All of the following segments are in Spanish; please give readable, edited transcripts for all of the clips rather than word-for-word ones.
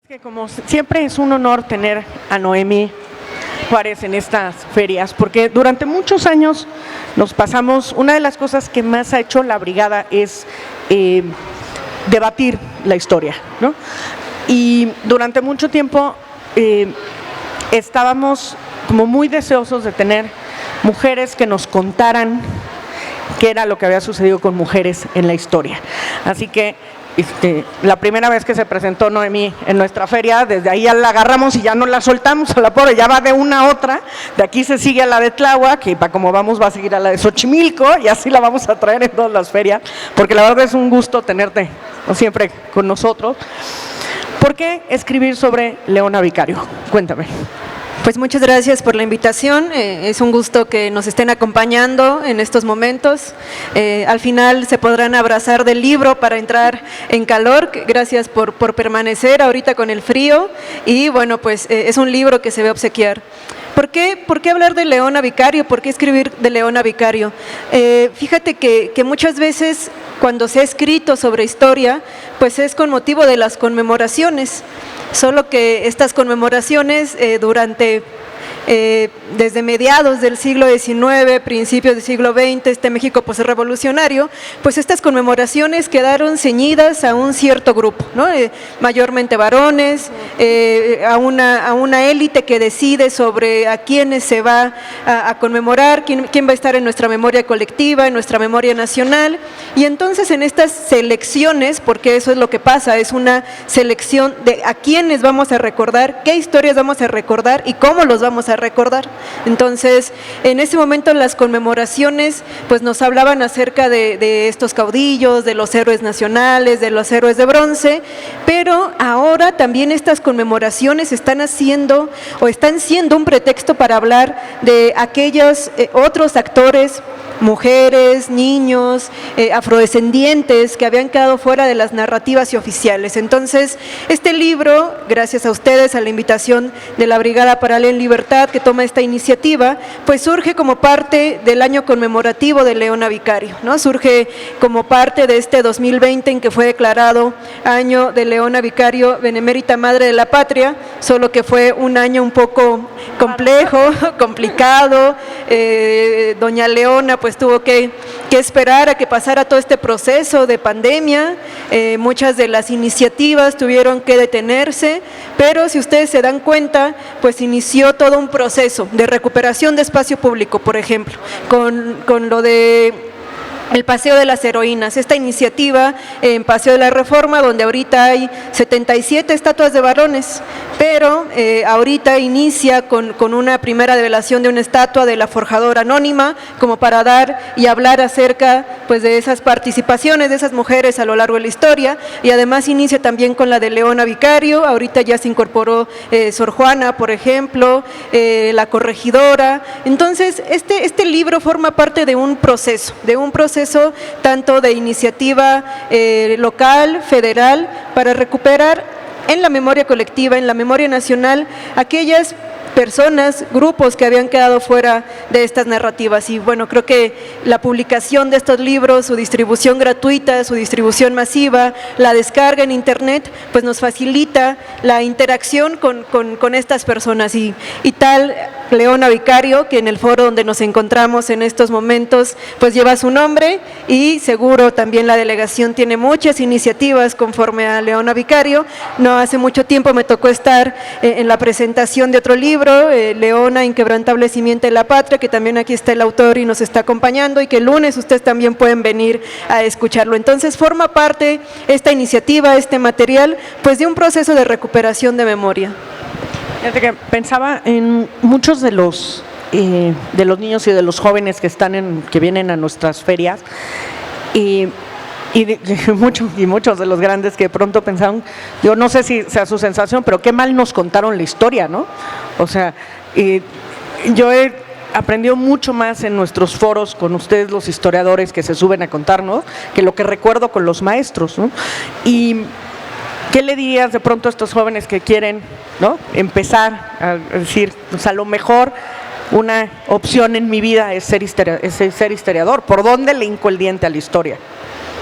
Que como siempre es un honor tener a Noemí Juárez en estas ferias, porque durante muchos años nos pasamos, una de las cosas que más ha hecho la brigada es debatir la historia, ¿no? Y durante mucho tiempo estábamos como muy deseosos de tener mujeres que nos contaran qué era lo que había sucedido con mujeres en la historia. Así que la primera vez que se presentó Noemí en nuestra feria, desde ahí ya la agarramos y ya no la soltamos a la pobre, ya va de una a otra, de aquí se sigue a la de Tláhuac, que para como vamos va a seguir a la de Xochimilco, y así la vamos a traer en todas las ferias, porque la verdad es un gusto tenerte siempre con nosotros. ¿Por qué escribir sobre Leona Vicario? Cuéntame. Pues muchas gracias por la invitación, es un gusto que nos estén acompañando en estos momentos. Al final se podrán abrazar del libro para entrar en calor, gracias por permanecer ahorita con el frío, y bueno, pues es un libro que se va a obsequiar. ¿Por qué hablar de Leona Vicario? ¿Por qué escribir de Leona Vicario? Fíjate que muchas veces cuando se ha escrito sobre historia, pues es con motivo de las conmemoraciones, solo que estas conmemoraciones desde mediados del siglo XIX, principios del siglo XX, este México posrevolucionario, pues estas conmemoraciones quedaron ceñidas a un cierto grupo, ¿no? Mayormente varones, a una élite que decide sobre a quiénes se va a conmemorar, quién va a estar en nuestra memoria colectiva, en nuestra memoria nacional, y entonces en estas selecciones, porque eso es lo que pasa, es una selección de a quiénes vamos a recordar, qué historias vamos a recordar y cómo los vamos a recordar. Entonces, en ese momento las conmemoraciones pues nos hablaban acerca de estos caudillos, de los héroes nacionales, de los héroes de bronce, pero ahora también estas conmemoraciones están siendo un pretexto para hablar de aquellos otros actores, mujeres, niños, afrodescendientes que habían quedado fuera de las narrativas y oficiales. Entonces, este libro, gracias a ustedes, a la invitación de la Brigada Paralela en Libertad que toma esta iniciativa, pues surge como parte del año conmemorativo de Leona Vicario, ¿no? Surge como parte de este 2020 en que fue declarado año de Leona Vicario, Benemérita Madre de la Patria, solo que fue un año un poco complejo, complicado. Doña Leona pues tuvo que esperar a que pasara todo este proceso de pandemia, muchas de las iniciativas tuvieron que detenerse, pero si ustedes se dan cuenta, pues inició todo un proceso de recuperación de espacio público, por ejemplo, con lo de el Paseo de las Heroínas, esta iniciativa en Paseo de la Reforma, donde ahorita hay 77 estatuas de varones, pero ahorita inicia con una primera develación de una estatua de la forjadora anónima, como para dar y hablar acerca pues de esas participaciones de esas mujeres a lo largo de la historia, y además inicia también con la de Leona Vicario. Ahorita ya se incorporó Sor Juana, por ejemplo, la corregidora. Entonces, este libro forma parte de un proceso tanto de iniciativa local, federal, para recuperar en la memoria colectiva, en la memoria nacional, aquellas personas, grupos que habían quedado fuera de estas narrativas. Y bueno, creo que la publicación de estos libros, su distribución gratuita, su distribución masiva, la descarga en internet, pues nos facilita la interacción con estas personas, y tal Leona Vicario, que en el foro donde nos encontramos en estos momentos, pues lleva su nombre, y seguro también la delegación tiene muchas iniciativas conforme a Leona Vicario. No hace mucho tiempo me tocó estar en la presentación de otro libro, Leona, Inquebrantable Simiente de la Patria, que también aquí está el autor y nos está acompañando, y que el lunes ustedes también pueden venir a escucharlo. Entonces forma parte esta iniciativa, este material, pues de un proceso de recuperación de memoria. Fíjate que pensaba en muchos de los niños y de los jóvenes que vienen a nuestras ferias, y muchos de los grandes que de pronto pensaron, yo no sé si sea su sensación, pero qué mal nos contaron la historia, ¿no? O sea, yo he aprendido mucho más en nuestros foros con ustedes, los historiadores que se suben a contarnos, que lo que recuerdo con los maestros, ¿no? Y ¿qué le dirías de pronto a estos jóvenes que quieren, ¿no?, empezar a decir, pues a lo mejor una opción en mi vida es ser historiador? ¿Por dónde le hinco el diente a la historia?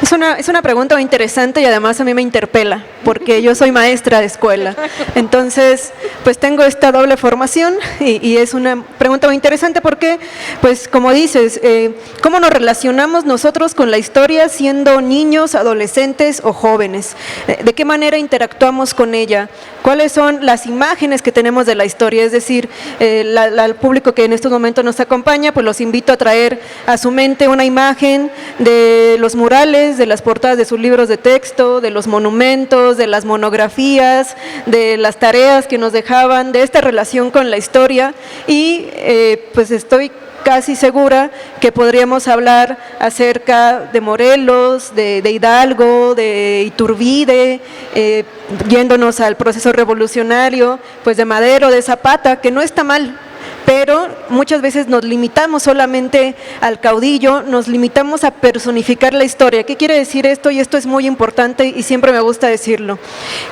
Es una pregunta muy interesante y además a mí me interpela, porque yo soy maestra de escuela. Entonces, pues tengo esta doble formación y es una pregunta muy interesante porque, pues como dices, ¿cómo nos relacionamos nosotros con la historia siendo niños, adolescentes o jóvenes? ¿De qué manera interactuamos con ella? ¿Cuáles son las imágenes que tenemos de la historia? Es decir, al público que en estos momentos nos acompaña, pues los invito a traer a su mente una imagen de los murales, de las portadas de sus libros de texto, de los monumentos, de las monografías, de las tareas que nos dejaban, de esta relación con la historia y pues estoy casi segura que podríamos hablar acerca de Morelos, de Hidalgo, de Iturbide, yéndonos al proceso revolucionario, pues de Madero, de Zapata, que no está mal, pero muchas veces nos limitamos solamente al caudillo, nos limitamos a personificar la historia. ¿Qué quiere decir esto? Y esto es muy importante y siempre me gusta decirlo.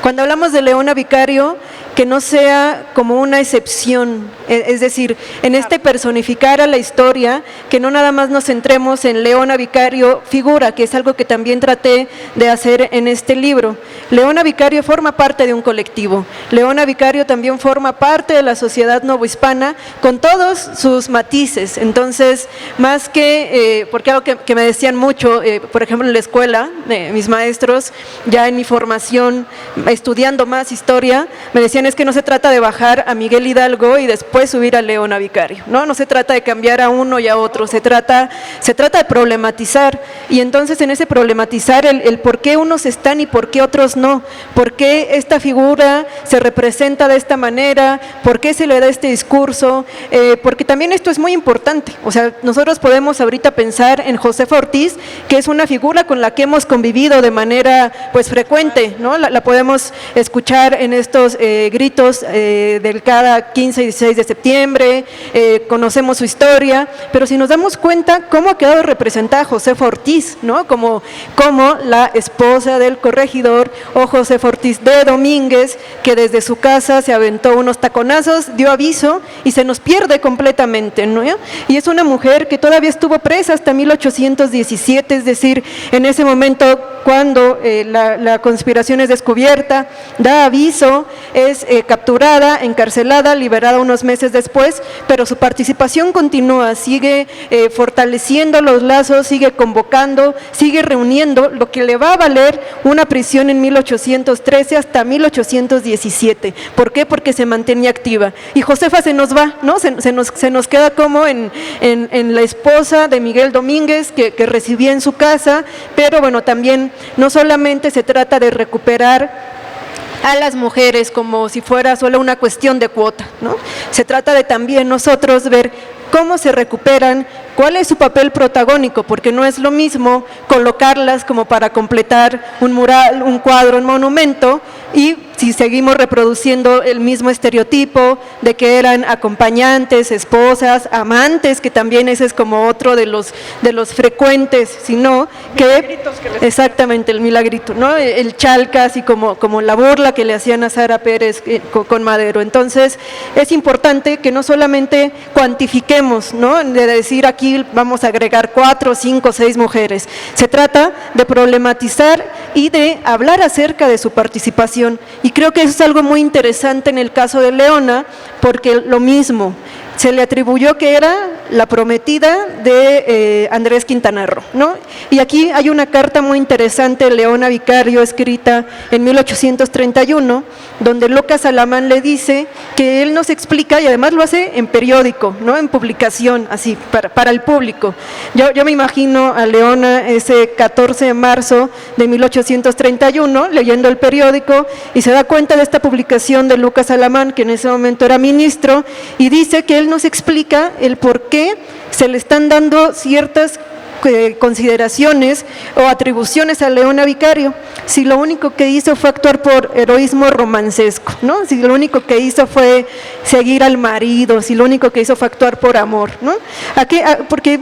Cuando hablamos de Leona Vicario, que no sea como una excepción, es decir, en este personificar a la historia, que no nada más nos centremos en Leona Vicario figura, que es algo que también traté de hacer en este libro. Leona Vicario forma parte de un colectivo, Leona Vicario también forma parte de la sociedad novohispana con todos sus matices. Entonces, más que, porque algo que me decían mucho, por ejemplo en la escuela, mis maestros, ya en mi formación, estudiando más historia, me decían es que no se trata de bajar a Miguel Hidalgo y después subir a Leona Vicario, no se trata de cambiar a uno y a otro, se trata de problematizar, y entonces en ese problematizar el por qué unos están y por qué otros no, por qué esta figura se representa de esta manera, por qué se le da este discurso, porque también esto es muy importante. O sea, nosotros podemos ahorita pensar en Josefa Ortiz, que es una figura con la que hemos convivido de manera pues frecuente, ¿no? La podemos escuchar en estos gritos del cada 15 y 16 de septiembre, conocemos su historia, pero si nos damos cuenta cómo ha quedado representada Josefa Ortiz, ¿no? Como la esposa del corregidor, o Josefa Ortiz de Domínguez, que desde su casa se aventó unos taconazos, dio aviso y se nos pierde completamente, ¿no? Y es una mujer que todavía estuvo presa hasta 1817, es decir, en ese momento cuando la conspiración es descubierta, da aviso, es capturada, encarcelada, liberada unos meses después, pero su participación continúa, sigue fortaleciendo los lazos, sigue convocando, sigue reuniendo, lo que le va a valer una prisión en 1813 hasta 1817. ¿Por qué? Porque se mantenía activa. Y Josefa se nos va, ¿no? Se nos queda como en la esposa de Miguel Domínguez, que recibía en su casa, pero bueno, también no solamente se trata de recuperar a las mujeres como si fuera solo una cuestión de cuota, ¿no? Se trata de también nosotros ver cómo se recuperan, cuál es su papel protagónico, porque no es lo mismo colocarlas como para completar un mural, un cuadro, un monumento, y si seguimos reproduciendo el mismo estereotipo de que eran acompañantes, esposas, amantes, que también ese es como otro de los frecuentes, sino que exactamente el milagrito, ¿no? El chalca, así como la burla que le hacían a Sara Pérez con Madero. Entonces es importante que no solamente cuantifiquemos, ¿no? De decir aquí vamos a agregar 4, 5, 6 mujeres. Se trata de problematizar y de hablar acerca de su participación. Y creo que eso es algo muy interesante en el caso de Leona, porque lo mismo, se le atribuyó que era la prometida de Andrés Quintana Roo, ¿no? Y aquí hay una carta muy interesante de Leona Vicario, escrita en 1831, donde Lucas Alamán le dice que él nos explica, y además lo hace en periódico, ¿no? En publicación, así, para el público. Yo me imagino a Leona ese 14 de marzo de 1831, leyendo el periódico, y se da cuenta de esta publicación de Lucas Alamán, que en ese momento era ministro, y dice que él nos explica el por qué se le están dando ciertas consideraciones o atribuciones a Leona Vicario. si lo único que hizo fue actuar por heroísmo romancesco, ¿no? Si lo único que hizo fue seguir al marido, si lo único que hizo fue actuar por amor, ¿no? Porque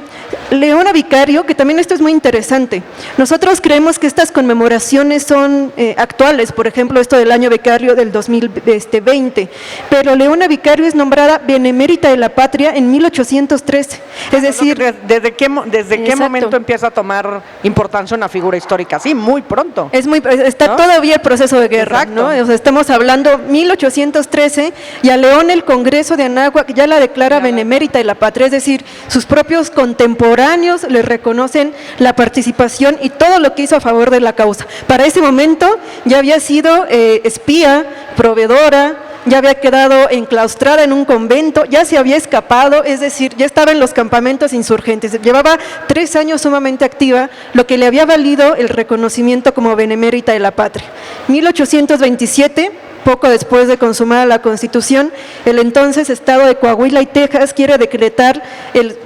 Leona Vicario, que también esto es muy interesante, nosotros creemos que estas conmemoraciones son actuales, por ejemplo, esto del año Vicario del 2020, pero Leona Vicario es nombrada Benemérita de la Patria en 1813, es decir… ¿Desde qué momento empieza a tomar importancia una figura histórica? Sí, muy pronto. Está ¿no? Todavía el proceso de guerra, ¿no? O sea, estamos hablando 1813 y a León el Congreso de Anáhuac ya la declara Benemérita de la Patria, es decir, sus propios contemporáneos le reconocen la participación y todo lo que hizo a favor de la causa. Para ese momento ya había sido espía, proveedora, ya había quedado enclaustrada en un convento, ya se había escapado, es decir, ya estaba en los campamentos insurgentes. Llevaba 3 años sumamente activa, lo que le había valido el reconocimiento como Benemérita de la Patria. 1827, poco después de consumada la Constitución, el entonces Estado de Coahuila y Texas quiere decretar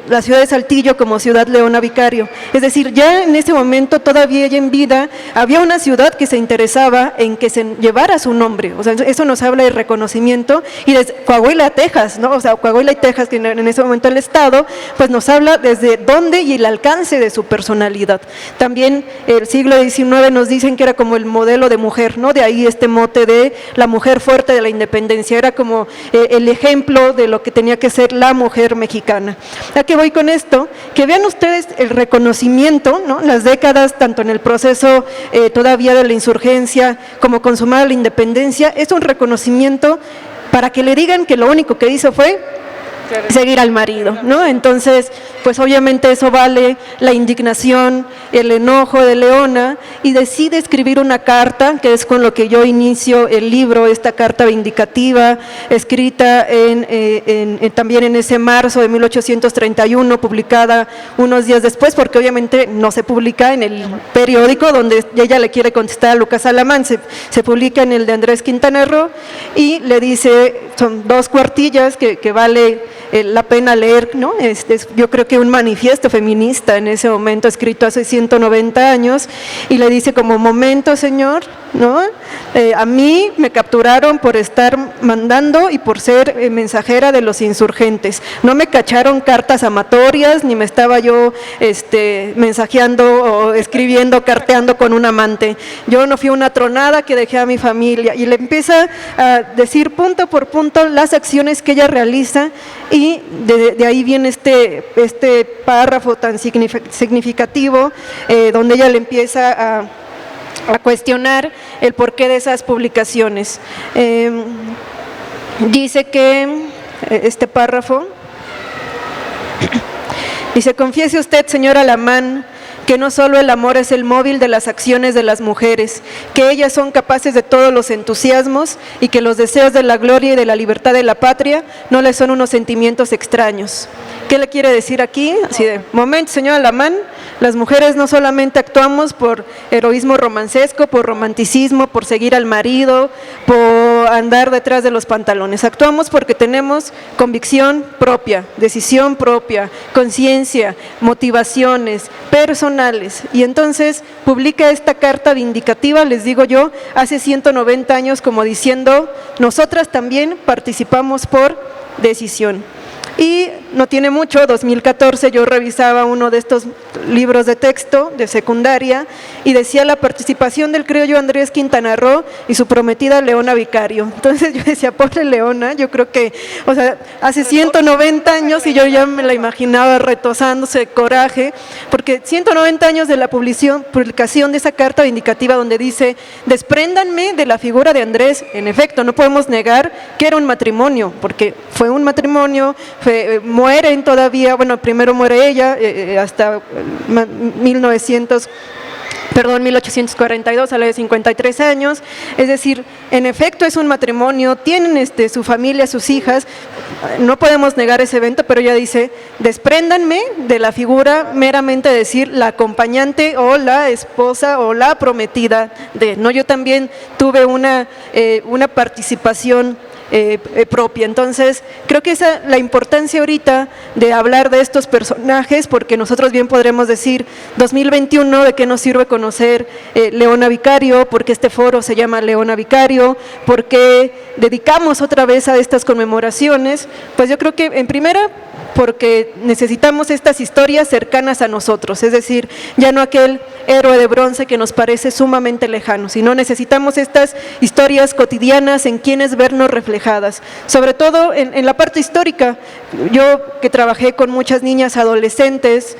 la ciudad de Saltillo como ciudad Leona Vicario. Es decir, ya en ese momento, todavía ella en vida, había una ciudad que se interesaba en que se llevara su nombre. O sea, eso nos habla de reconocimiento. Y desde Coahuila a Texas, ¿no? O sea, Coahuila y Texas, que en ese momento el Estado, pues nos habla desde dónde y el alcance de su personalidad. También el siglo XIX nos dicen que era como el modelo de mujer, ¿no? De ahí este mote de la mujer fuerte de la independencia, era como el ejemplo de lo que tenía que ser la mujer mexicana. ¿A qué voy con esto? Que vean ustedes el reconocimiento, ¿no? Las décadas, tanto en el proceso todavía de la insurgencia como consumada la independencia, es un reconocimiento para que le digan que lo único que hizo fue seguir al marido, ¿no? Entonces, pues obviamente eso vale la indignación, el enojo de Leona, y decide escribir una carta, que es con lo que yo inicio el libro, esta carta vindicativa, escrita también en ese marzo de 1831, publicada unos días después, porque obviamente no se publica en el periódico donde ella le quiere contestar a Lucas Alamán, se publica en el de Andrés Quintana Roo, y le dice, son 2 cuartillas que vale la pena leer, ¿no? Yo creo que un manifiesto feminista en ese momento, escrito hace 190 años, y le dice como: momento, señor, ¿no? A mí me capturaron por estar mandando y por ser mensajera de los insurgentes. No me cacharon cartas amatorias, ni me estaba yo mensajeando o escribiendo, carteando con un amante. Yo no fui una tronada que dejé a mi familia. Y le empieza a decir punto por punto las acciones que ella realiza, y de ahí viene este párrafo tan significativo donde ella le empieza a cuestionar el porqué de esas publicaciones. Dice que este párrafo dice: confiese usted, señor Alamán, que no solo el amor es el móvil de las acciones de las mujeres, que ellas son capaces de todos los entusiasmos y que los deseos de la gloria y de la libertad de la patria no les son unos sentimientos extraños. ¿Qué le quiere decir aquí? Así de: momento, señor Alamán, las mujeres no solamente actuamos por heroísmo romancesco, por romanticismo, por seguir al marido, por andar detrás de los pantalones. Actuamos porque tenemos convicción propia, decisión propia, conciencia, motivaciones personales. Y entonces publica esta carta vindicativa, les digo yo, hace 190 años, como diciendo: nosotras también participamos por decisión. Y no tiene mucho, 2014, yo revisaba uno de estos libros de texto de secundaria y decía: la participación del criollo Andrés Quintana Roo y su prometida Leona Vicario. Entonces yo decía: pobre Leona, yo creo que, o sea, hace 190 años, y yo ya me la imaginaba retozándose de coraje, porque 190 años de la publicación de esa carta vindicativa donde dice: despréndanme de la figura de Andrés. En efecto, no podemos negar que era un matrimonio, porque fue un matrimonio. Mueren todavía, bueno, primero muere ella hasta 1842, a la de 53 años, es decir, en efecto es un matrimonio, tienen su familia, sus hijas, no podemos negar ese evento, pero ella dice: despréndanme de la figura meramente decir la acompañante o la esposa o la prometida de, ¿no? Yo también tuve una participación propia. Entonces, creo que esa la importancia ahorita de hablar de estos personajes, porque nosotros bien podremos decir, 2021, ¿de qué nos sirve conocer Leona Vicario? ¿Por qué este foro se llama Leona Vicario? ¿Por qué dedicamos otra vez a estas conmemoraciones? Pues yo creo que en primera, porque necesitamos estas historias cercanas a nosotros, es decir, ya no aquel héroe de bronce que nos parece sumamente lejano, sino necesitamos estas historias cotidianas en quienes vernos reflejadas, sobre todo en la parte histórica. Yo que trabajé con muchas niñas adolescentes,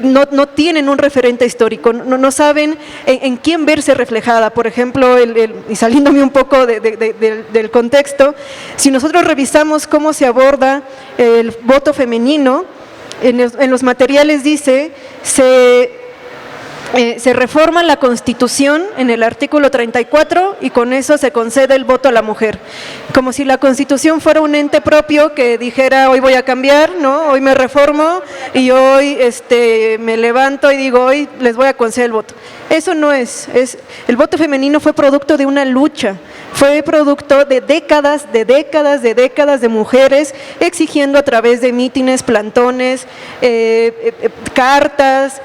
no tienen un referente histórico, no saben en quién verse reflejada. Por ejemplo, y saliéndome un poco del contexto, si nosotros revisamos cómo se aborda el voto femenino, en los materiales dice, se reforma la Constitución en el artículo 34 y con eso se concede el voto a la mujer. Como si la Constitución fuera un ente propio que dijera, hoy voy a cambiar, ¿no? Hoy me reformo y hoy me levanto y digo, hoy les voy a conceder el voto. Eso no es. El voto femenino fue producto de una lucha, fue producto de décadas de mujeres exigiendo a través de mítines, plantones, cartas,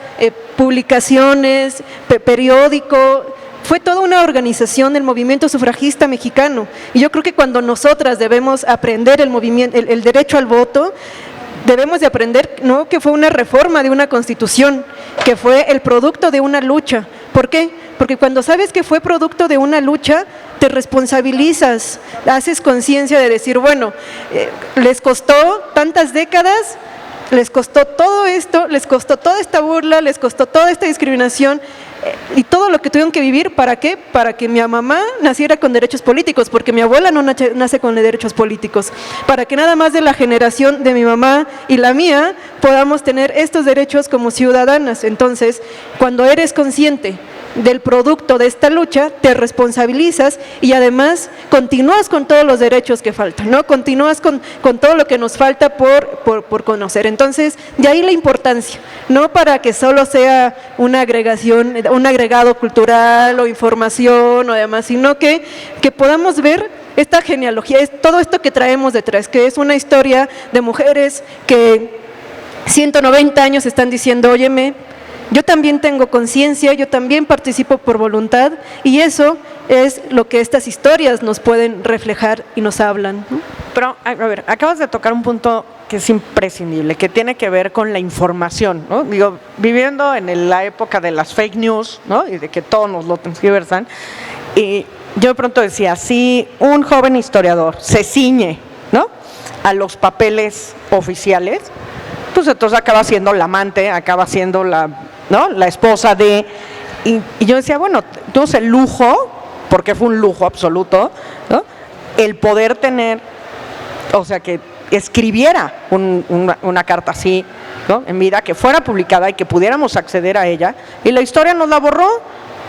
publicaciones, periódico. Fue toda una organización del movimiento sufragista mexicano. Y yo creo que cuando nosotras debemos aprender el derecho al voto, debemos de aprender, ¿no?, que fue una reforma de una constitución, que fue el producto de una lucha. ¿Por qué? Porque cuando sabes que fue producto de una lucha, te responsabilizas, haces conciencia de decir, bueno, les costó tantas décadas, les costó todo esto, les costó toda esta burla, les costó toda esta discriminación y todo lo que tuvieron que vivir. ¿Para qué? Para que mi mamá naciera con derechos políticos, porque mi abuela no nace con derechos políticos, para que nada más de la generación de mi mamá y la mía podamos tener estos derechos como ciudadanas. Entonces, cuando eres consciente del producto de esta lucha, te responsabilizas y además continúas con todos los derechos que faltan, ¿no? Continúas con todo lo que nos falta por conocer. Entonces, de ahí la importancia, no para que solo sea una agregación, un agregado cultural o información o demás, sino que podamos ver esta genealogía, es todo esto que traemos detrás, que es una historia de mujeres que 190 años están diciendo, óyeme, yo también tengo conciencia, yo también participo por voluntad, y eso es lo que estas historias nos pueden reflejar y nos hablan, ¿no? Pero, a ver, acabas de tocar un punto que es imprescindible, que tiene que ver con la información, ¿no? Digo, viviendo en la época de las fake news, ¿no?, y de que todos nos lo transgiversan, y yo de pronto decía, si un joven historiador se ciñe, ¿no?, a los papeles oficiales, pues entonces acaba siendo la amante, acaba siendo la esposa de... Y yo decía, bueno, entonces el lujo, porque fue un lujo absoluto, ¿no?, el poder tener, o sea, que escribiera una carta así, ¿no?, en vida, que fuera publicada y que pudiéramos acceder a ella, y la historia nos la borró,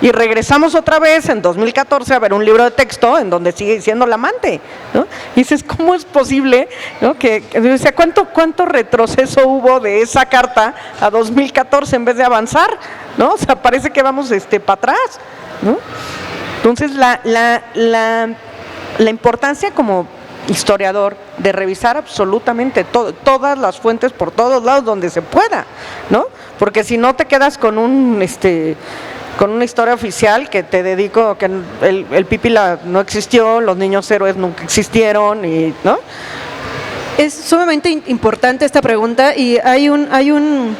y regresamos otra vez en 2014 a ver un libro de texto en donde sigue diciendo la amante, ¿no? Y dices, ¿cómo es posible, ¿no?, que o sea, cuánto retroceso hubo de esa carta a 2014 en vez de avanzar, ¿no? O sea, parece que vamos para atrás, ¿no? Entonces, la importancia como historiador de revisar absolutamente todas las fuentes por todos lados donde se pueda, ¿no? Porque si no te quedas con con una historia oficial que te dedico, que el pipila no existió, los niños héroes nunca existieron, y ¿no? Es sumamente importante esta pregunta, y hay un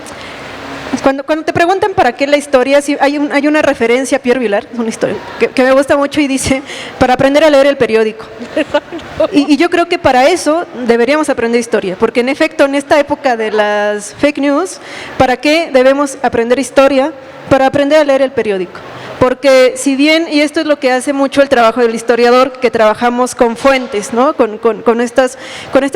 cuando te preguntan para qué la historia, sí, hay una referencia a Pierre Vilar, es una historia que me gusta mucho, y dice, para aprender a leer el periódico. Y yo creo que para eso deberíamos aprender historia, porque en efecto, en esta época de las fake news, ¿para qué debemos aprender historia? Para aprender a leer el periódico. Porque si bien, y esto es lo que hace mucho el trabajo del historiador, que trabajamos con fuentes, ¿no?, con estas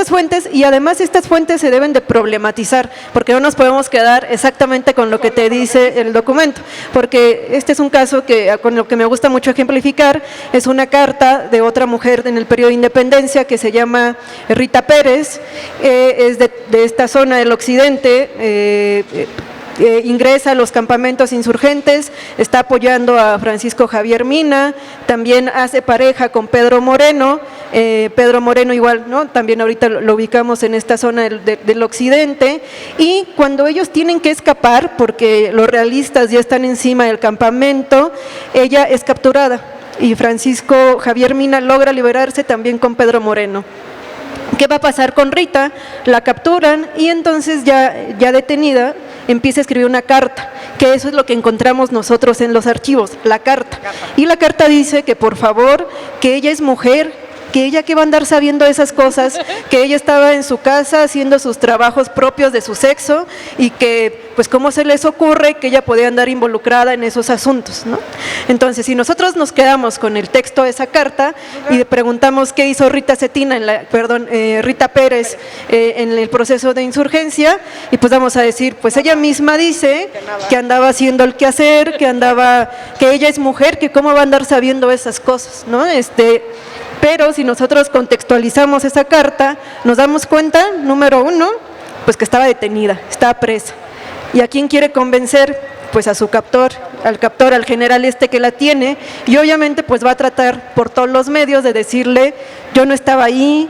fuentes, y además estas fuentes se deben de problematizar, porque no nos podemos quedar exactamente con lo que te dice el documento, porque este es un caso con lo que me gusta mucho ejemplificar, es una carta de otra mujer en el periodo de Independencia que se llama Rita Pérez, es de esta zona del occidente, ingresa a los campamentos insurgentes, está apoyando a Francisco Javier Mina, también hace pareja con Pedro Moreno, Pedro Moreno igual, ¿no? También ahorita lo ubicamos en esta zona del occidente, y cuando ellos tienen que escapar, porque los realistas ya están encima del campamento, ella es capturada y Francisco Javier Mina logra liberarse también con Pedro Moreno. ¿Qué va a pasar con Rita? La capturan y entonces ya detenida empieza a escribir una carta, que eso es lo que encontramos nosotros en los archivos, la carta. Y la carta dice que por favor, que ella es mujer, que ella que va a andar sabiendo esas cosas, que ella estaba en su casa haciendo sus trabajos propios de su sexo y que pues cómo se les ocurre que ella podía andar involucrada en esos asuntos, ¿no? Entonces, si nosotros nos quedamos con el texto de esa carta y preguntamos qué hizo Rita Cetina, Rita Pérez en el proceso de insurgencia, y pues vamos a decir, pues ella misma dice que andaba haciendo el quehacer, que ella es mujer, que cómo va a andar sabiendo esas cosas, ¿no? Pero si nosotros contextualizamos esa carta, nos damos cuenta, número uno, pues que estaba detenida, estaba presa. ¿Y a quién quiere convencer? Pues a su captor, al general que la tiene, y obviamente pues va a tratar por todos los medios de decirle, yo no estaba ahí,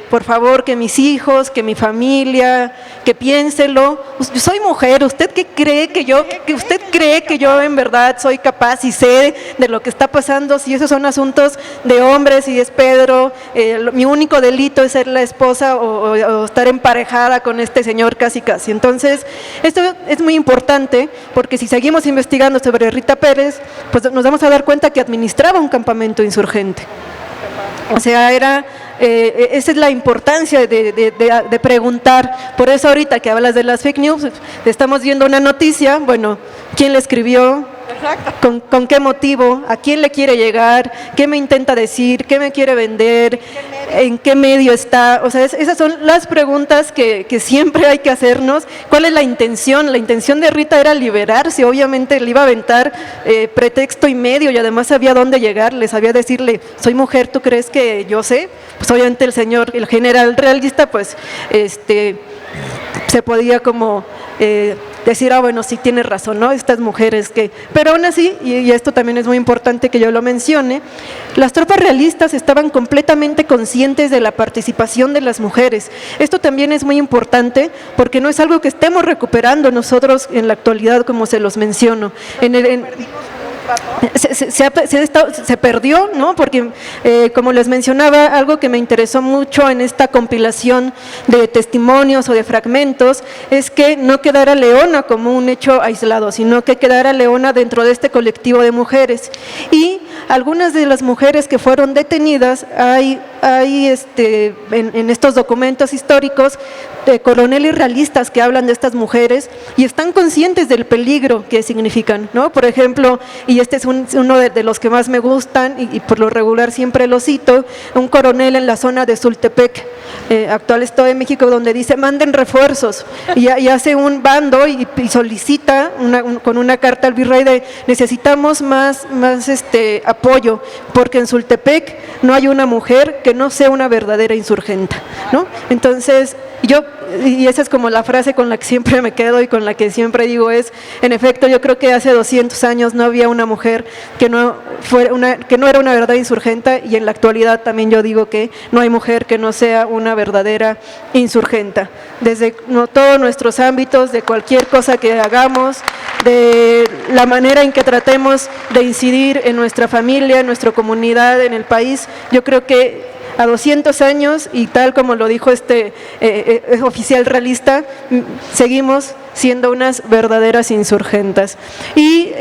por favor, que mis hijos, que mi familia, que piénselo, soy mujer, ¿usted qué cree usted cree que yo en verdad soy capaz y sé de lo que está pasando? Si esos son asuntos de hombres y es Pedro, mi único delito es ser la esposa o estar emparejada con este señor casi. Entonces, esto es muy importante porque si seguimos investigando sobre Rita Pérez, pues nos vamos a dar cuenta que administraba un campamento insurgente. O sea, esa es la importancia de preguntar. Por eso ahorita que hablas de las fake news, estamos viendo una noticia, bueno, ¿quién la escribió? ¿Con qué motivo? ¿A quién le quiere llegar? ¿Qué me intenta decir? ¿Qué me quiere vender? ¿En qué medio está? O sea, esas son las preguntas que siempre hay que hacernos. ¿Cuál es la intención? La intención de Rita era liberarse, obviamente le iba a aventar pretexto y medio, y además sabía dónde llegarle, sabía decirle, soy mujer, ¿tú crees que yo sé? Pues obviamente el general realista, pues, se podía como decir, bueno, sí tienes razón, ¿no? Estas mujeres que… Pero aún así, y esto también es muy importante que yo lo mencione, las tropas realistas estaban completamente conscientes de la participación de las mujeres. Esto también es muy importante porque no es algo que estemos recuperando nosotros en la actualidad, como se los menciono. Se perdió, ¿no? Porque, como les mencionaba, algo que me interesó mucho en esta compilación de testimonios o de fragmentos es que no quedara Leona como un hecho aislado, sino que quedara Leona dentro de este colectivo de mujeres. Y algunas de las mujeres que fueron detenidas, hay en estos documentos históricos, coroneles realistas que hablan de estas mujeres y están conscientes del peligro que significan, ¿no? Por ejemplo, y este es uno de los que más me gustan y por lo regular siempre lo cito, un coronel en la zona de Sultepec, actual Estado de México, donde dice, manden refuerzos, y hace un bando y solicita con una carta al virrey de necesitamos más apoyo, porque en Sultepec no hay una mujer que no sea una verdadera insurgenta, ¿no? Entonces, y esa es como la frase con la que siempre me quedo y con la que siempre digo en efecto, yo creo que hace 200 años no había una mujer que no era una verdadera insurgenta, y en la actualidad también yo digo que no hay mujer que no sea una verdadera insurgenta. Desde todos nuestros ámbitos, de cualquier cosa que hagamos, de la manera en que tratemos de incidir en nuestra familia, en nuestra comunidad, en el país, yo creo que a 200 años, y tal como lo dijo oficial realista, seguimos siendo unas verdaderas insurgentas. Y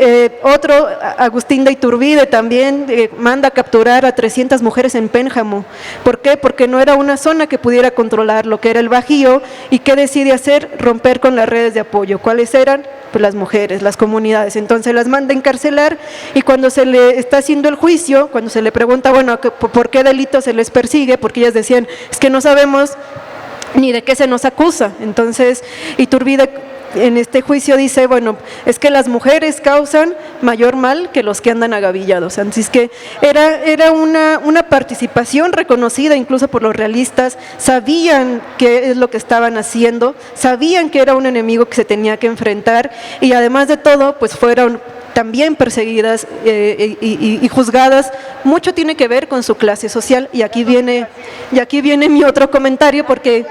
otro, Agustín de Iturbide también manda capturar a 300 mujeres en Pénjamo. ¿Por qué? Porque no era una zona que pudiera controlar lo que era el Bajío, y ¿qué decide hacer? Romper con las redes de apoyo. ¿Cuáles eran? Pues las mujeres, las comunidades. Entonces las manda a encarcelar, y cuando se le está haciendo el juicio, cuando se le pregunta, bueno, ¿por qué delito se les persigue? Porque ellas decían, es que no sabemos ni de qué se nos acusa. Entonces Iturbide en este juicio dice, bueno, es que las mujeres causan mayor mal que los que andan agavillados. Así es que era una participación reconocida incluso por los realistas, sabían qué es lo que estaban haciendo, sabían que era un enemigo que se tenía que enfrentar, y además de todo, pues fueron también perseguidas y juzgadas. Mucho tiene que ver con su clase social, y aquí viene mi otro comentario, porque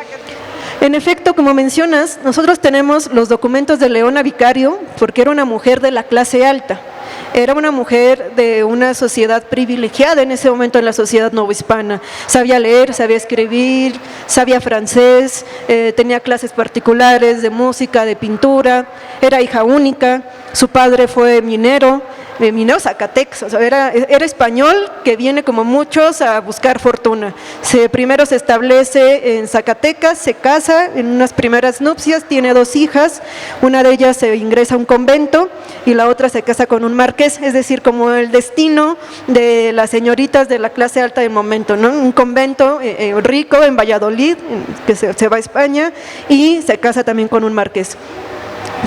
en efecto, como mencionas, nosotros tenemos los documentos de Leona Vicario porque era una mujer de la clase alta. Era una mujer de una sociedad privilegiada en ese momento en la sociedad novohispana. Sabía leer, sabía escribir, sabía francés, tenía clases particulares de música, de pintura, era hija única, su padre fue minero Zacatecas, o sea, era español que viene como muchos a buscar fortuna. Primero se establece en Zacatecas, se casa en unas primeras nupcias, tiene 2 hijas, una de ellas se ingresa a un convento y la otra se casa con un marqués, es decir, como el destino de las señoritas de la clase alta del momento, ¿no? Un convento rico en Valladolid, que se va a España, y se casa también con un marqués.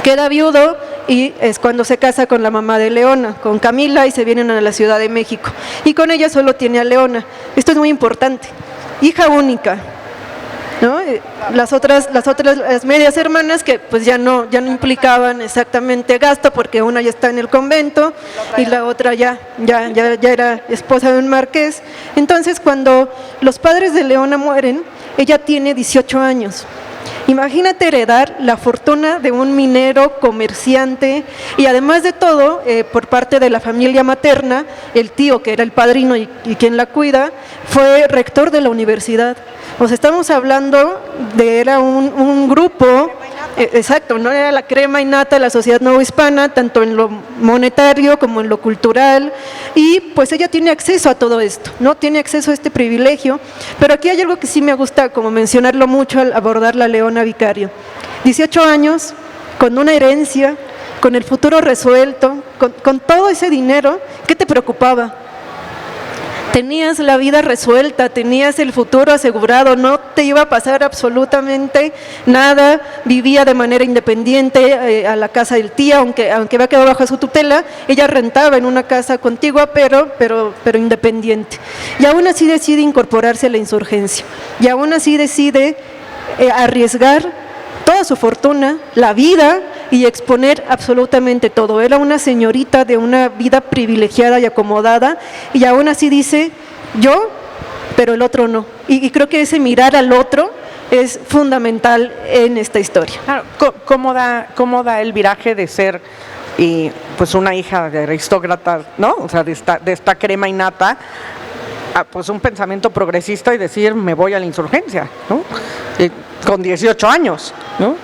Queda viudo y es cuando se casa con la mamá de Leona, con Camila, y se vienen a la Ciudad de México. Y con ella solo tiene a Leona. Esto es muy importante. Hija única, ¿no? Las medias hermanas que pues ya no implicaban exactamente gasto, porque una ya está en el convento y la otra ya era esposa de un marqués. Entonces, cuando los padres de Leona mueren, ella tiene 18 años. Imagínate heredar la fortuna de un minero comerciante, y además de todo, por parte de la familia materna, el tío, que era el padrino y quien la cuida, fue rector de la universidad. O sea, estamos hablando era un grupo, exacto, no era la crema innata de la sociedad novohispana, tanto en lo monetario como en lo cultural, y pues ella tiene acceso a todo esto, ¿no? Tiene acceso a este privilegio. Pero aquí hay algo que sí me gusta como mencionarlo mucho al abordar la Leona Vicario. 18 años, con una herencia, con el futuro resuelto, con todo ese dinero, ¿qué te preocupaba? Tenías la vida resuelta, tenías el futuro asegurado, no te iba a pasar absolutamente nada, vivía de manera independiente a la casa del tío, aunque había quedado bajo su tutela, ella rentaba en una casa contigua, pero independiente. Y aún así decide incorporarse a la insurgencia, y aún así decide arriesgar toda su fortuna, la vida, y exponer absolutamente todo. Era una señorita de una vida privilegiada y acomodada, y aún así dice, yo, pero el otro no. Y creo que ese mirar al otro es fundamental en esta historia. Claro, ¿cómo da el viraje de ser pues una hija de aristócratas, ¿no? O sea, de esta crema innata, a pues un pensamiento progresista y decir, me voy a la insurgencia, ¿no? Con 18 años, ¿no?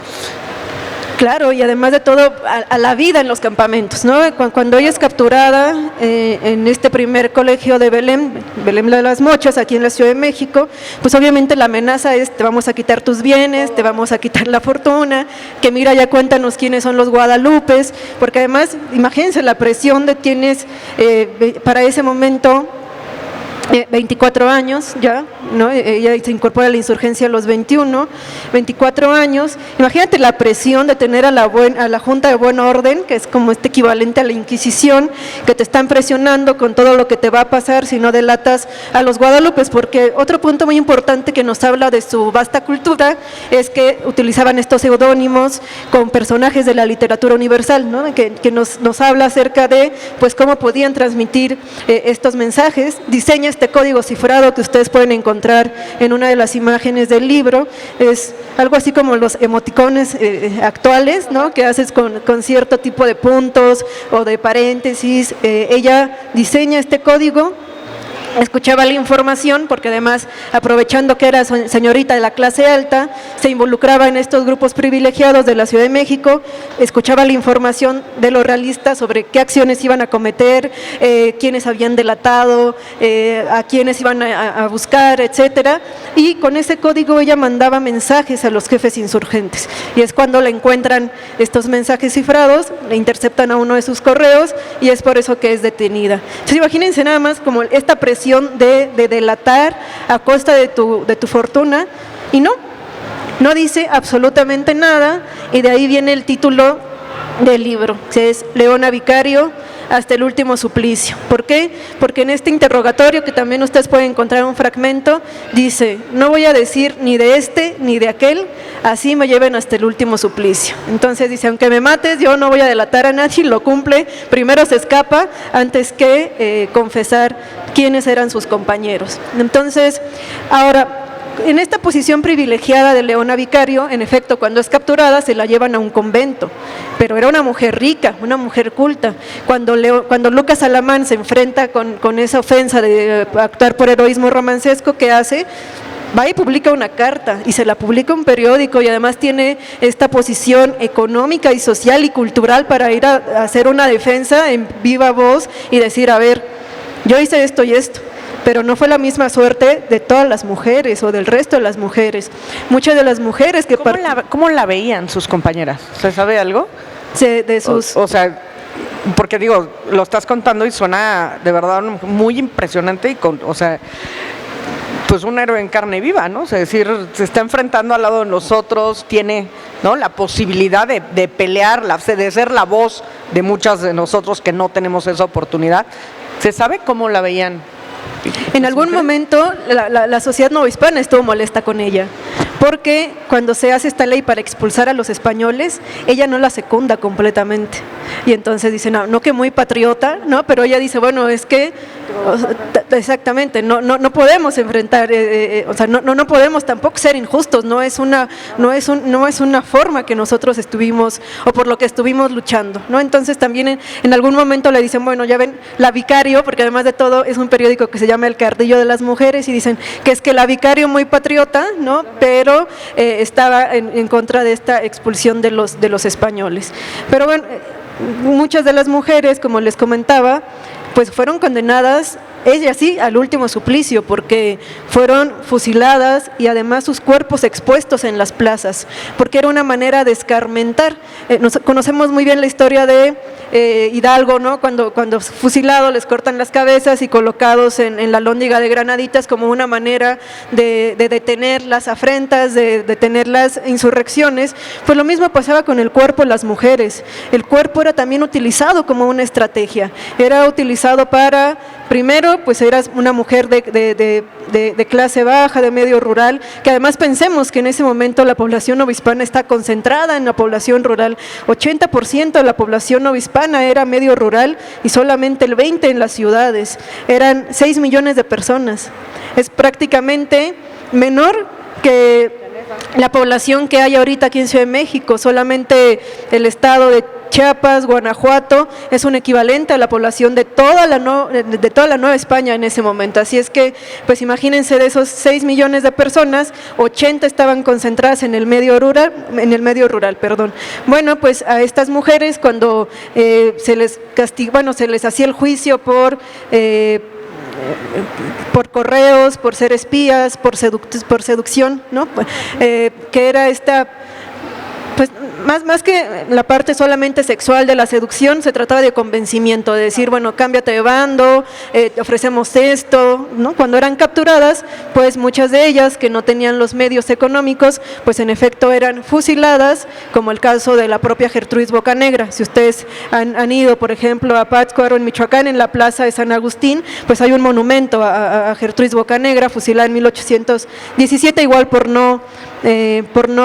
Claro, y además de todo, a la vida en los campamentos, ¿no? Cuando ella es capturada en este primer colegio de Belém de las Mochas, aquí en la Ciudad de México, pues obviamente la amenaza es, te vamos a quitar tus bienes, te vamos a quitar la fortuna, que mira, ya cuéntanos quiénes son los Guadalupes, porque además, imagínense la presión de tienes para ese momento 24 años ya, ¿no? Ella se incorpora a la insurgencia a los 21, 24 años. Imagínate la presión de tener a la Junta de Buen Orden, que es como este equivalente a la Inquisición, que te están presionando con todo lo que te va a pasar si no delatas a los Guadalupes, porque otro punto muy importante que nos habla de su vasta cultura es que utilizaban estos seudónimos con personajes de la literatura universal, ¿no? Que nos habla acerca de pues cómo podían transmitir estos mensajes. Diseña este código cifrado que ustedes pueden encontrar en una de las imágenes del libro. Es algo así como los emoticones actuales, ¿no? Que haces con cierto tipo de puntos o de paréntesis. Ella diseña este código, escuchaba la información, porque además, aprovechando que era señorita de la clase alta, se involucraba en estos grupos privilegiados de la Ciudad de México, escuchaba la información de los realistas sobre qué acciones iban a cometer, quiénes habían delatado, a quiénes iban a buscar, etcétera, y con ese código ella mandaba mensajes a los jefes insurgentes, y es cuando le encuentran estos mensajes cifrados, le interceptan a uno de sus correos, y es por eso que es detenida. Entonces imagínense nada más como esta presión de delatar a costa de tu fortuna, y no dice absolutamente nada, y de ahí viene el título del libro, que es Leona Vicario, hasta el último suplicio. ¿Por qué? Porque en este interrogatorio, que también ustedes pueden encontrar un fragmento, dice: no voy a decir ni de este ni de aquel, así me lleven hasta el último suplicio. Entonces dice: aunque me mates, yo no voy a delatar a nadie. Lo cumple, primero se escapa antes que confesar quiénes eran sus compañeros. Entonces, ahora, en esta posición privilegiada de Leona Vicario, en efecto, cuando es capturada se la llevan a un convento, pero era una mujer rica, una mujer culta. Cuando Lucas Alamán se enfrenta con esa ofensa de actuar por heroísmo romancesco, ¿qué hace? Va y publica una carta, y se la publica un periódico, y además tiene esta posición económica y social y cultural para ir a hacer una defensa en viva voz y decir: a ver, yo hice esto y esto. Pero no fue la misma suerte de todas las mujeres o del resto de las mujeres. Muchas de las mujeres que... ¿Cómo la veían sus compañeras? ¿Se sabe algo? De sus... O sea, porque digo, lo estás contando y suena de verdad muy impresionante y o sea, pues un héroe en carne viva, ¿no? Es decir, se está enfrentando al lado de nosotros, tiene, ¿no?, la posibilidad de pelear, de ser la voz de muchas de nosotros que no tenemos esa oportunidad. ¿Se sabe cómo la veían? En algún momento la sociedad novohispana estuvo molesta con ella, porque cuando se hace esta ley para expulsar a los españoles, ella no la secunda completamente. Y entonces dice: no que muy patriota, ¿no? Pero ella dice: bueno, es que exactamente, no podemos enfrentar, o sea, no podemos tampoco ser injustos, no es una forma que nosotros estuvimos, o por lo que estuvimos luchando, ¿no? Entonces también en algún momento le dicen: bueno, ya ven, la Vicario, porque además de todo es un periódico que se llama El Cardillo de las Mujeres, y dicen que es que la Vicario muy patriota, ¿no?, pero estaba en contra de esta expulsión de los españoles. Pero bueno, muchas de las mujeres, como les comentaba, pues fueron condenadas, ellas sí, al último suplicio, porque fueron fusiladas y además sus cuerpos expuestos en las plazas, porque era una manera de escarmentar. Conocemos muy bien la historia de Hidalgo, ¿no? Cuando fusilados les cortan las cabezas y colocados en la lóndiga de Granaditas como una manera de detener las afrentas, de detener las insurrecciones. Pues lo mismo pasaba con el cuerpo de las mujeres. El cuerpo era también utilizado como una estrategia, era utilizado para... Primero, pues eras una mujer de clase baja, de medio rural, que además pensemos que en ese momento la población novohispana está concentrada en la población rural. 80% de la población novohispana era medio rural y solamente el 20% en las ciudades. Eran 6 millones de personas. Es prácticamente menor que la población que hay ahorita aquí en Ciudad de México. Solamente el estado de Chiapas, Guanajuato, es un equivalente a la población de toda la Nueva España en ese momento. Así es que, pues imagínense, de esos 6 millones de personas, 80 estaban concentradas en el medio rural, perdón. Bueno, pues a estas mujeres, cuando se les hacía el juicio por correos, por ser espías, por seducción, ¿no? Que era esta... Pues más que la parte solamente sexual de la seducción, se trataba de convencimiento, de decir: bueno, cámbiate de bando, te ofrecemos esto, ¿no? Cuando eran capturadas, pues muchas de ellas que no tenían los medios económicos, pues en efecto eran fusiladas, como el caso de la propia Gertrudis Bocanegra. Si ustedes han ido, por ejemplo, a Pátzcuaro, en Michoacán, en la plaza de San Agustín, pues hay un monumento a Gertrudis Bocanegra, fusilada en 1817, igual por no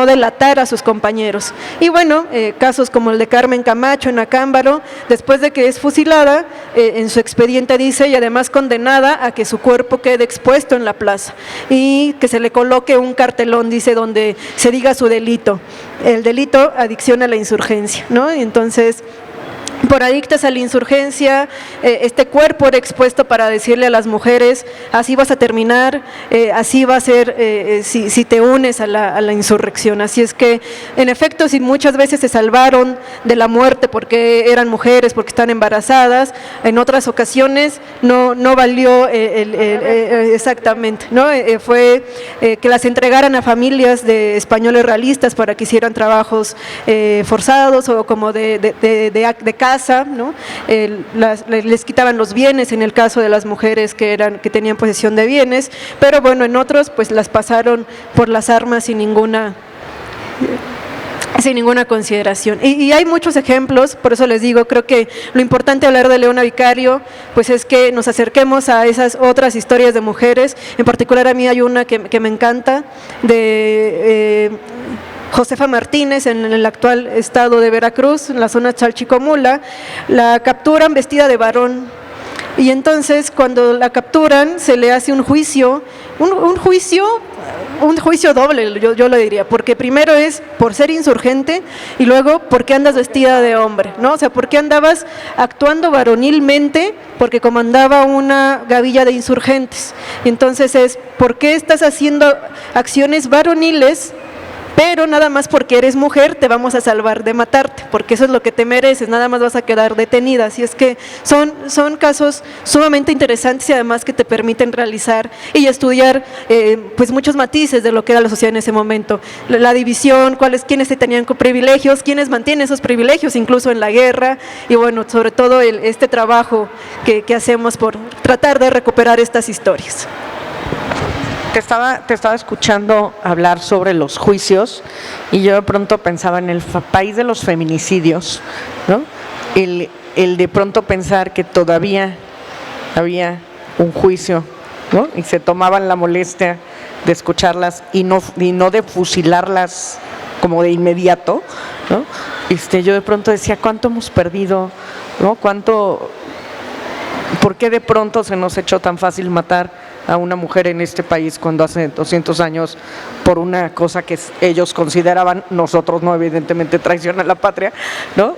delatar a sus compañeros. Y bueno, casos como el de Carmen Camacho en Acámbaro, después de que es fusilada, en su expediente dice: y además condenada a que su cuerpo quede expuesto en la plaza y que se le coloque un cartelón, dice, donde se diga su delito, el delito adicción a la insurgencia, ¿no? Y entonces, por adictas a la insurgencia, este cuerpo era expuesto para decirle a las mujeres: así vas a terminar, así va a ser si te unes a la insurrección. Así es que, en efecto, si muchas veces se salvaron de la muerte porque eran mujeres, porque están embarazadas, en otras ocasiones no valió exactamente, ¿no? Fue que las entregaran a familias de españoles realistas para que hicieran trabajos forzados o como de casa, ¿no? Les quitaban los bienes en el caso de las mujeres que tenían posesión de bienes, pero bueno, en otros pues las pasaron por las armas sin sin ninguna consideración. Y hay muchos ejemplos, por eso les digo, creo que lo importante de hablar de Leona Vicario, pues es que nos acerquemos a esas otras historias de mujeres. En particular a mí hay una que me encanta, de Josefa Martínez, en el actual estado de Veracruz, en la zona Chalchicomula. La capturan vestida de varón, y entonces cuando la capturan se le hace un juicio, un juicio doble, yo lo diría, porque primero es por ser insurgente y luego por qué andas vestida de hombre, ¿no? O sea, por qué andabas actuando varonilmente, porque comandaba una gavilla de insurgentes. Y entonces es, ¿por qué estás haciendo acciones varoniles? Pero nada más porque eres mujer te vamos a salvar de matarte, porque eso es lo que te mereces, nada más vas a quedar detenida. Así es que son casos sumamente interesantes y además que te permiten realizar y estudiar pues muchos matices de lo que era la sociedad en ese momento. La división, quiénes se tenían con privilegios, quiénes mantienen esos privilegios incluso en la guerra, y bueno, sobre todo este trabajo que hacemos por tratar de recuperar estas historias. Te estaba escuchando hablar sobre los juicios y yo de pronto pensaba en el país de los feminicidios, ¿no? El de pronto pensar que todavía había un juicio, ¿no? Y se tomaban la molestia de escucharlas y no de fusilarlas como de inmediato, ¿no? Yo de pronto decía, ¿cuánto hemos perdido, ¿no? ¿Por qué de pronto se nos echó tan fácil matar a una mujer en este país cuando hace 200 años por una cosa que ellos consideraban, nosotros no, evidentemente, traición a la patria, ¿no?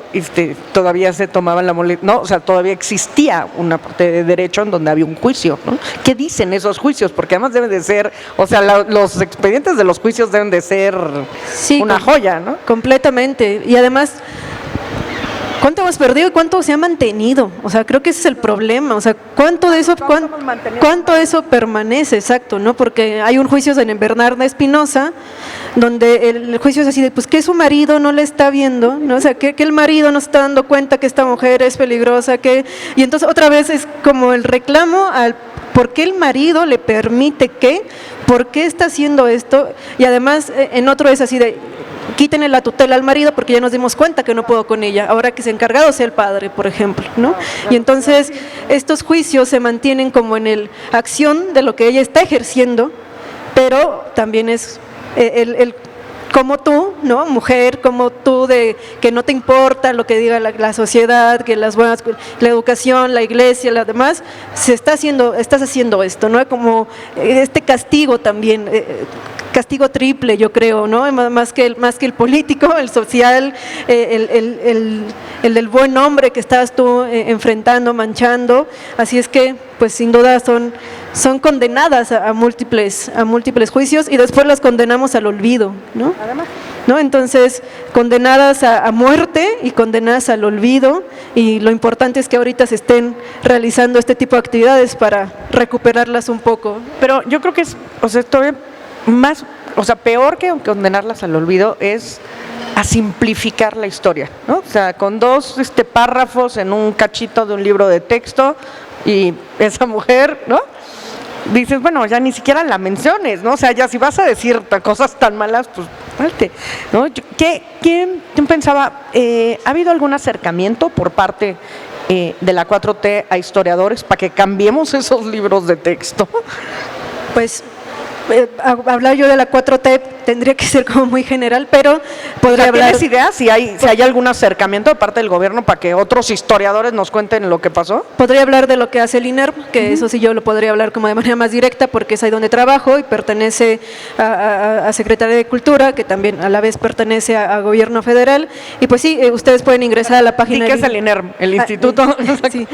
Todavía se tomaban la molestia, no, o sea, todavía existía una parte de derecho en donde había un juicio, ¿no? ¿Qué dicen esos juicios? Porque además deben de ser, o sea, los expedientes de los juicios deben de ser una joya, ¿no? Completamente, y además, ¿cuánto hemos perdido y cuánto se ha mantenido? O sea, creo que ese es el problema. O sea, ¿cuánto de eso permanece? Exacto, ¿no? Porque hay un juicio de Bernarda Espinosa, donde el juicio es así de, pues, que su marido no le está viendo, ¿no? O sea, que el marido no se está dando cuenta que esta mujer es peligrosa, y entonces otra vez es como el reclamo al por qué el marido le permite por qué está haciendo esto, y además en otro es así de, quítenle la tutela al marido porque ya nos dimos cuenta que no puedo con ella, ahora que se encargado sea el padre, por ejemplo, ¿no? Y entonces estos juicios se mantienen como en el acción de lo que ella está ejerciendo, pero también es el como tú, ¿no? Mujer, como tú, de que no te importa lo que diga la sociedad, que la educación, la iglesia, las demás, estás haciendo esto, ¿no? Como este castigo también, castigo triple, yo creo, ¿no? Más que el político, el social, el del buen hombre que estás tú enfrentando, manchando. Así es que, pues sin duda son condenadas a múltiples juicios y después las condenamos al olvido, ¿no? ¿No? Entonces, condenadas a muerte y condenadas al olvido, y lo importante es que ahorita se estén realizando este tipo de actividades para recuperarlas un poco. Pero yo creo que todavía más, peor que condenarlas al olvido es a simplificar la historia, ¿no? O sea, con dos párrafos en un cachito de un libro de texto, y esa mujer, ¿no? Dices, bueno, ya ni siquiera la menciones, ¿no? O sea, ya si vas a decir cosas tan malas, pues falte, ¿no? ¿Quién pensaba, ha habido algún acercamiento por parte de la 4T a historiadores para que cambiemos esos libros de texto? Pues hablar yo de la 4T tendría que ser como muy general, pero podría hablar. ¿Tienes idea si hay algún acercamiento de parte del gobierno para que otros historiadores nos cuenten lo que pasó? Podría hablar de lo que hace el INERM, que eso sí yo lo podría hablar como de manera más directa, porque es ahí donde trabajo y pertenece a Secretaría de Cultura, que también a la vez pertenece a Gobierno Federal. Y pues sí, ustedes pueden ingresar a la página. ¿Y qué es el INERM? El Instituto. Sí,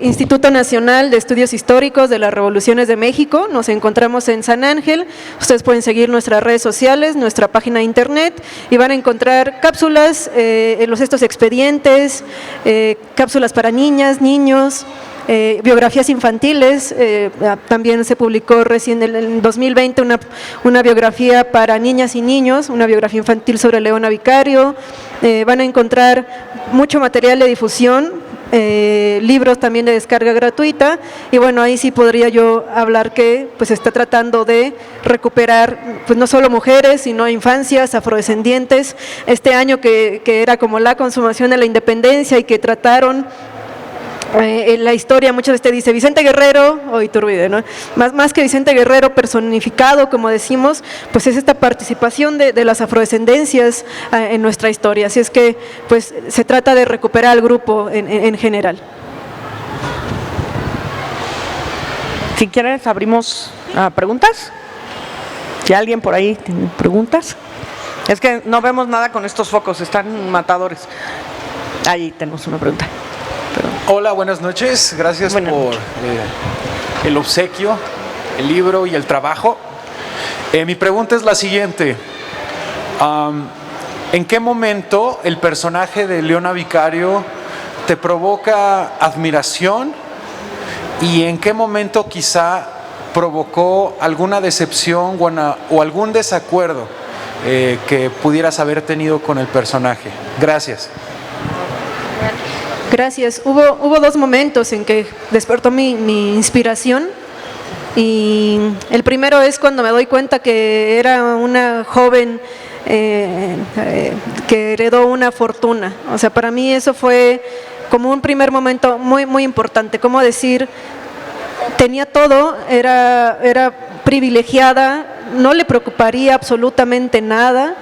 Instituto Nacional de Estudios Históricos de las Revoluciones de México. Nos encontramos en San Ángel. Ustedes pueden seguir nuestras redes sociales, nuestra página de internet, y van a encontrar cápsulas, estos expedientes, cápsulas para niñas, niños, biografías infantiles. También se publicó recién en 2020 una biografía para niñas y niños, una biografía infantil sobre Leona Vicario. Van a encontrar mucho material de difusión libros también de descarga gratuita, y bueno, ahí sí podría yo hablar que pues está tratando de recuperar pues no solo mujeres, sino infancias, afrodescendientes, este año que era como la consumación de la independencia y que trataron en la historia muchas veces te dice Vicente Guerrero o Iturbide, ¿no? Más que Vicente Guerrero personificado, como decimos, pues es esta participación de las afrodescendencias en nuestra historia. Así es que pues se trata de recuperar al grupo en general. Si quieres, abrimos a preguntas. Si alguien por ahí tiene preguntas. Es que no vemos nada con estos focos, están matadores. Ahí tenemos una pregunta. Hola, buenas noches. Gracias por el obsequio, el libro y el trabajo. Mi pregunta es la siguiente. ¿En qué momento el personaje de Leona Vicario te provoca admiración y en qué momento quizá provocó alguna decepción o algún desacuerdo que pudieras haber tenido con el personaje? Gracias. Gracias. Hubo dos momentos en que despertó mi inspiración, y el primero es cuando me doy cuenta que era una joven que heredó una fortuna. O sea, para mí eso fue como un primer momento muy, muy importante, como decir, tenía todo, era privilegiada, no le preocuparía absolutamente nada,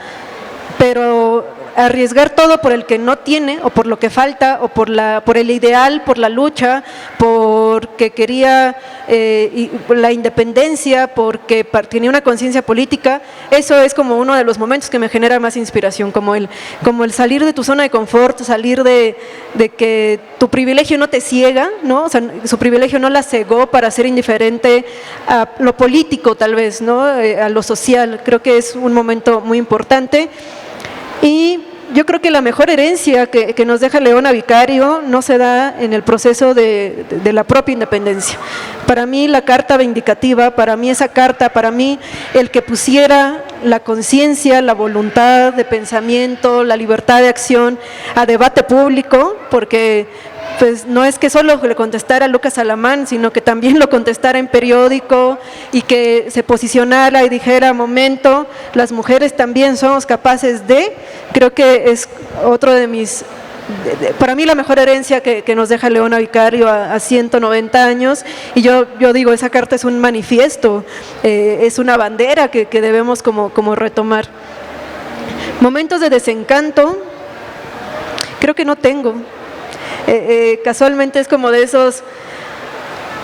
pero arriesgar todo por el que no tiene o por lo que falta o por el ideal, por la lucha, porque quería la independencia, porque tenía una conciencia política. Eso es como uno de los momentos que me genera más inspiración, como el salir de tu zona de confort, salir de que tu privilegio no te ciega, ¿no? O sea, su privilegio no la cegó para ser indiferente a lo político, tal vez, ¿no? A lo social. Creo que es un momento muy importante. Y yo creo que la mejor herencia que nos deja Leona Vicario no se da en el proceso de la propia independencia. Para mí la carta vindicativa, para mí esa carta, para mí el que pusiera la conciencia, la voluntad de pensamiento, la libertad de acción a debate público, porque pues no es que solo le contestara a Lucas Alamán, sino que también lo contestara en periódico y que se posicionara y dijera, momento, las mujeres también somos capaces de. Creo que es otro de mis, para mí la mejor herencia que nos deja Leona Vicario a 190 años, y yo digo, esa carta es un manifiesto, es una bandera que debemos como retomar. Momentos de desencanto, creo que no tengo. Casualmente es como de esos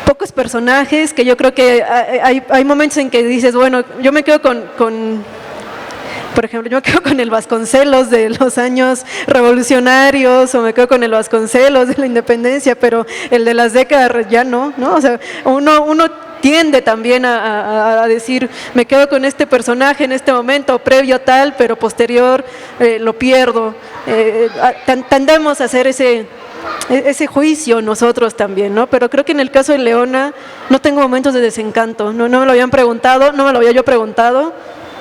pocos personajes que yo creo que hay momentos en que dices, bueno, yo me quedo por ejemplo, yo me quedo con el Vasconcelos de los años revolucionarios, o me quedo con el Vasconcelos de la independencia, pero el de las décadas ya no, ¿no? O sea, uno tiende también a decir, me quedo con este personaje en este momento, previo a tal, pero posterior lo pierdo. Tendemos a hacer ese juicio nosotros también, ¿no? Pero creo que en el caso de Leona no tengo momentos de desencanto, no me lo habían preguntado, no me lo había yo preguntado,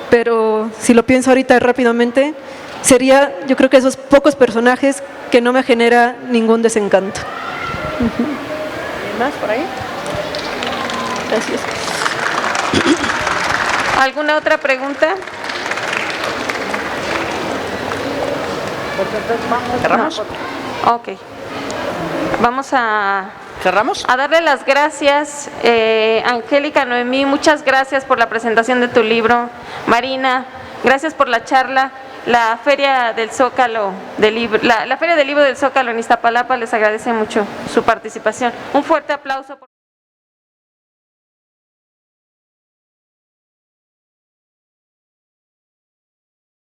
pero si lo pienso ahorita rápidamente, sería, yo creo que esos pocos personajes que no me genera ningún desencanto. ¿Alguien más por ahí? Gracias. ¿Alguna otra pregunta? ¿Cerramos? Ok. Vamos a ¿Cerramos? darle las gracias. Angélica, Noemí, muchas gracias por la presentación de tu libro. Marina, gracias por la charla. La Feria del Zócalo, la Feria del Libro del Zócalo en Iztapalapa les agradece mucho su participación. Un fuerte aplauso.